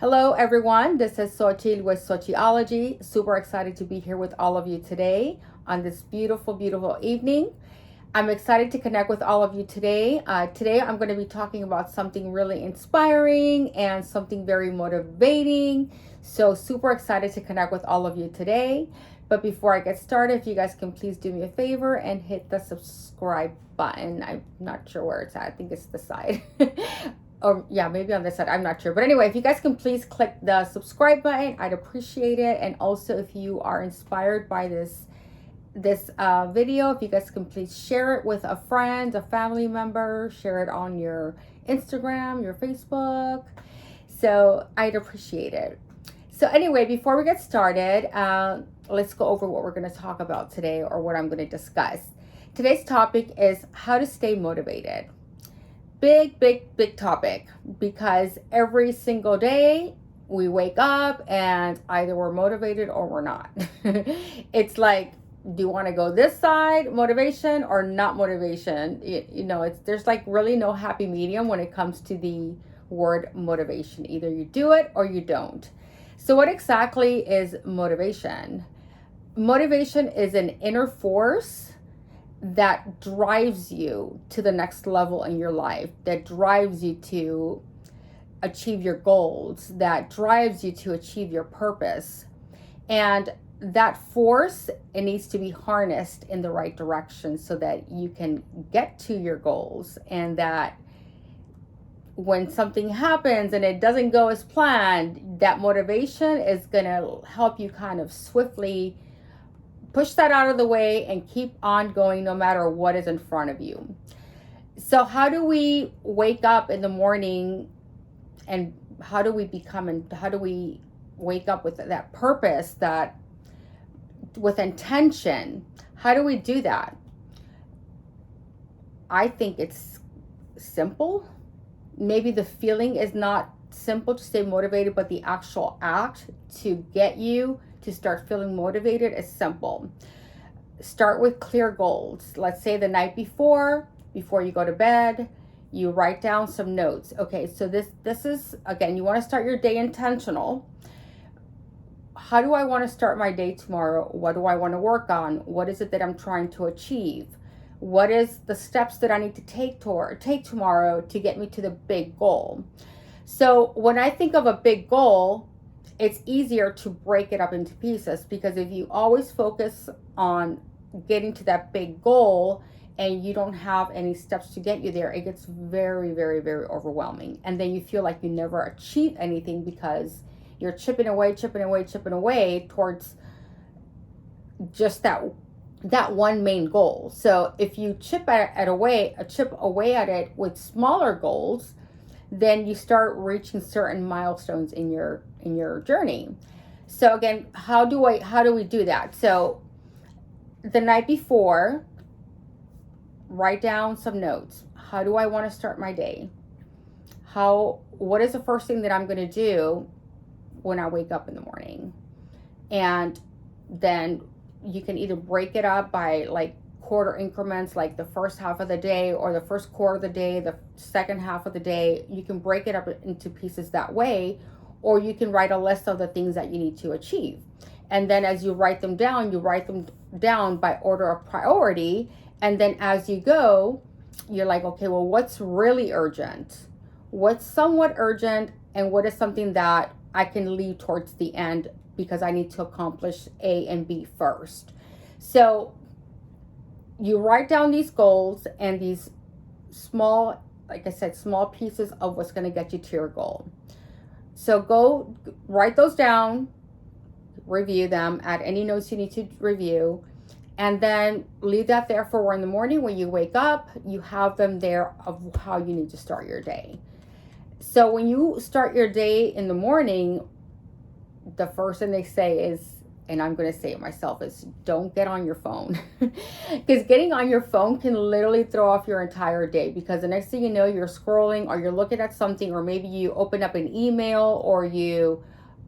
Hello, everyone. This is Xochitl with Xochiology. Super excited to be here with all of you today on this beautiful, beautiful evening. I'm excited to connect with all of you today. Today, I'm going to be talking about something really inspiring and something very motivating. So, super excited to connect with all of you today. But before I get started, if you guys can please do me a favor and hit the subscribe button. I'm not sure where it's at. I think it's the side. Or yeah, maybe on this side, I'm not sure. But anyway, if you guys can please click the subscribe button, I'd appreciate it. And also, if you are inspired by this video, if you guys can please share it with a friend, a family member, share it on your Instagram, your Facebook. So I'd appreciate it. So anyway, before we get started, let's go over what we're going to talk about today, or what I'm going to discuss. Today's topic is how to stay motivated. Big topic, because every single day we wake up and either we're motivated or we're not. It's like, do you want to go this side, motivation or not motivation? There's like really no happy medium when it comes to the word motivation. Either you do it or you don't. So what exactly is motivation? Motivation is an inner force that drives you to the next level in your life, that drives you to achieve your goals, that drives you to achieve your purpose. And that force, it needs to be harnessed in the right direction so that you can get to your goals, and that when something happens and it doesn't go as planned, that motivation is going to help you kind of swiftly push that out of the way and keep on going no matter what is in front of you. So how do we wake up in the morning, and how do we wake up with that purpose, that with intention? How do we do that? I think it's simple. Maybe the feeling is not simple to stay motivated, but the actual act to get you to start feeling motivated is simple. Start with clear goals. Let's say the night before you go to bed, you write down some notes. Okay, so this is, again, you want to start your day intentional. How do I want to start my day tomorrow? What do I want to work on? What is it that I'm trying to achieve? What is the steps that I need to take tomorrow to get me to the big goal? So when I think of a big goal, it's easier to break it up into pieces, because if you always focus on getting to that big goal and you don't have any steps to get you there, it gets very, very, very overwhelming. And then you feel like you never achieve anything, because you're chipping away towards just that one main goal. So if you chip away at it with smaller goals, then you start reaching certain milestones in your journey. So again, how do we do that? So the night before, write down some notes. How do I want to start my day? What is the first thing that I'm going to do when I wake up in the morning? And then you can either break it up by like quarter increments, like the first half of the day, or the first quarter of the day, the second half of the day. You can break it up into pieces that way, or you can write a list of the things that you need to achieve. And then as you write them down by order of priority. And then as you go, you're like, okay, well, what's really urgent? What's somewhat urgent? And what is something that I can leave towards the end, because I need to accomplish A and B first? So you write down these goals and these small, like I said, small pieces of what's going to get you to your goal. So go write those down, review them, add any notes you need to review, and then leave that there for in the morning when you wake up. You have them there of how you need to start your day. So when you start your day in the morning, the first thing they say is, and I'm going to say it myself, is don't get on your phone. Because getting on your phone can literally throw off your entire day, because the next thing you know, you're scrolling, or you're looking at something, or maybe you open up an email, or you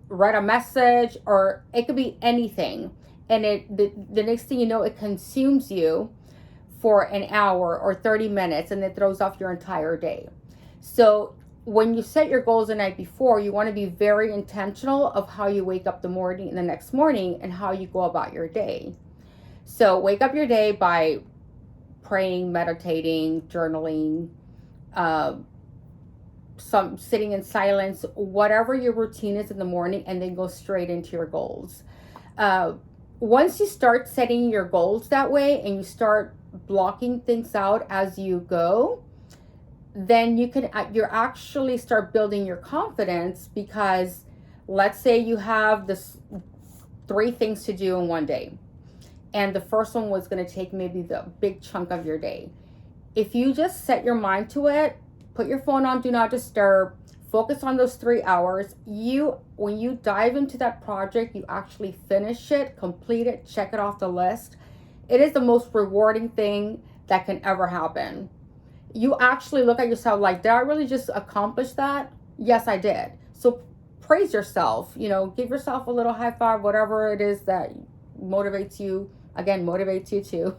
read a message, or it could be anything. And the next thing you know, it consumes you for an hour or 30 minutes, and it throws off your entire day. So when you set your goals the night before, you want to be very intentional of how you wake up the next morning and how you go about your day. So wake up your day by praying, meditating, journaling, some sitting in silence, whatever your routine is in the morning, and then go straight into your goals. Once you start setting your goals that way and you start blocking things out as you go, then you're actually start building your confidence, because let's say you have this 3 things to do in one day, and the first one was going to take maybe the big chunk of your day. If you just set your mind to it, put your phone on do not disturb, focus on those 3 hours, when you dive into that project, you actually finish it, complete it, check it off the list. It is the most rewarding thing that can ever happen. You actually look at yourself like, did I really just accomplish that? Yes, I did. So praise yourself, give yourself a little high five, whatever it is that motivates you to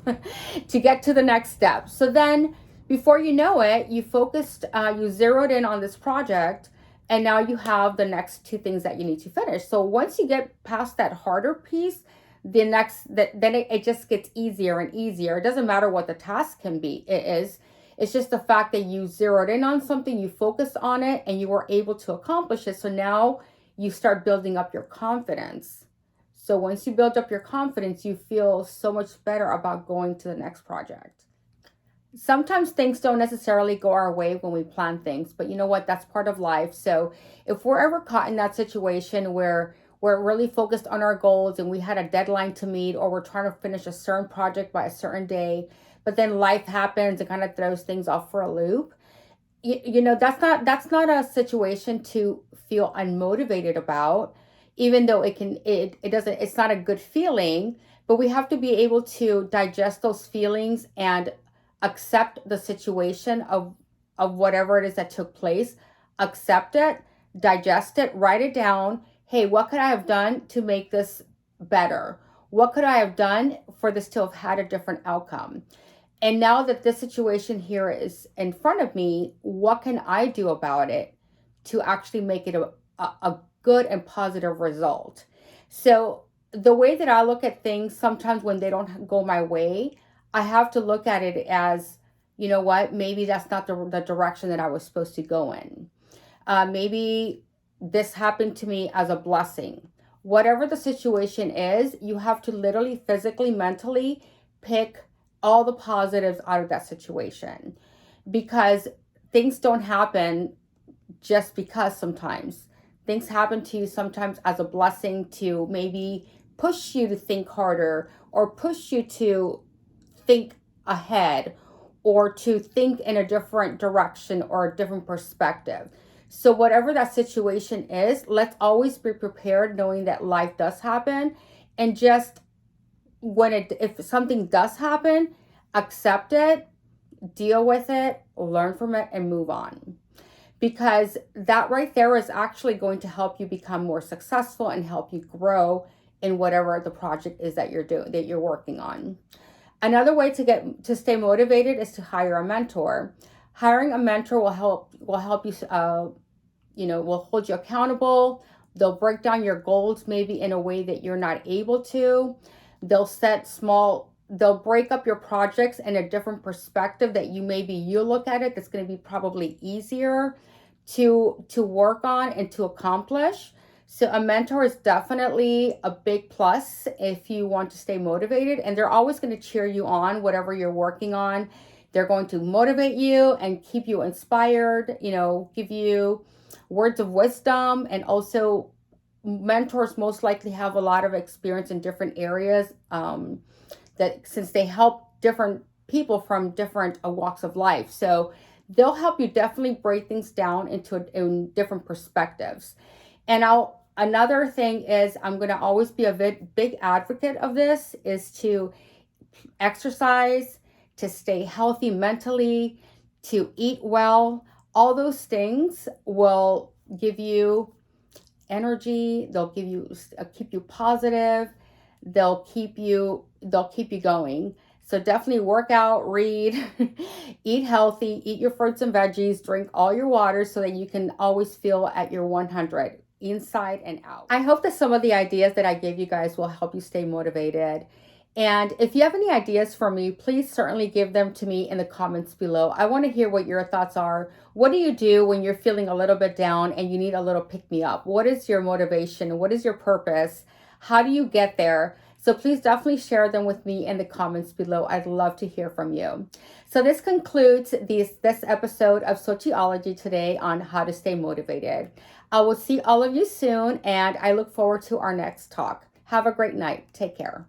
to get to the next step. So then before you know it, you zeroed in on this project, and now you have the next 2 things that you need to finish. So once you get past that harder piece, then it just gets easier and easier. It doesn't matter what the task can be. It's just the fact that you zeroed in on something, you focused on it, and you were able to accomplish it. So now you start building up your confidence. So once you build up your confidence, you feel so much better about going to the next project. Sometimes things don't necessarily go our way when we plan things, but you know what? That's part of life. So if we're ever caught in that situation where we're really focused on our goals and we had a deadline to meet, or we're trying to finish a certain project by a certain day, but then life happens and kind of throws things off for a loop, that's not a situation to feel unmotivated about, even though it's not a good feeling. But we have to be able to digest those feelings and accept the situation of whatever it is that took place. Accept it, digest it, write it down. Hey, what could I have done to make this better? What could I have done for this to have had a different outcome? And now that this situation here is in front of me, what can I do about it to actually make it a good and positive result? So the way that I look at things, sometimes when they don't go my way, I have to look at it as, you know what, maybe that's not the direction that I was supposed to go in. Maybe this happened to me as a blessing. Whatever the situation is, you have to literally, physically, mentally pick all the positives out of that situation, because things don't happen just because. Sometimes things happen to you sometimes as a blessing to maybe push you to think harder, or push you to think ahead, or to think in a different direction or a different perspective. So whatever that situation is, let's always be prepared, knowing that life does happen, and just if something does happen, accept it, deal with it, learn from it, and move on. Because that right there is actually going to help you become more successful and help you grow in whatever the project is that you're working on. Another way to stay motivated is to hire a mentor. Hiring a mentor will help you, will hold you accountable. They'll break down your goals maybe in a way that you're not able to. They'll break up your projects in a different perspective that you look at it, that's going to be probably easier to work on and to accomplish. So a mentor is definitely a big plus if you want to stay motivated, and they're always going to cheer you on, whatever you're working on. They're going to motivate you and keep you inspired, give you words of wisdom. And also, mentors most likely have a lot of experience in different areas, that since they help different people from different walks of life. So they'll help you definitely break things down in different perspectives. And another thing is, I'm going to always be a big advocate of this, is to exercise, to stay healthy mentally, to eat well. All those things will give you energy. They'll keep you positive. They'll keep you going. So definitely work out, read, eat healthy, eat your fruits and veggies, drink all your water so that you can always feel at your 100 inside and out. I hope that some of the ideas that I gave you guys will help you stay motivated. And if you have any ideas for me, please certainly give them to me in the comments below. I want to hear what your thoughts are. What do you do when you're feeling a little bit down and you need a little pick me up? What is your motivation? What is your purpose? How do you get there? So please definitely share them with me in the comments below. I'd love to hear from you. So this concludes this episode of Sociology today on how to stay motivated. I will see all of you soon, and I look forward to our next talk. Have a great night. Take care.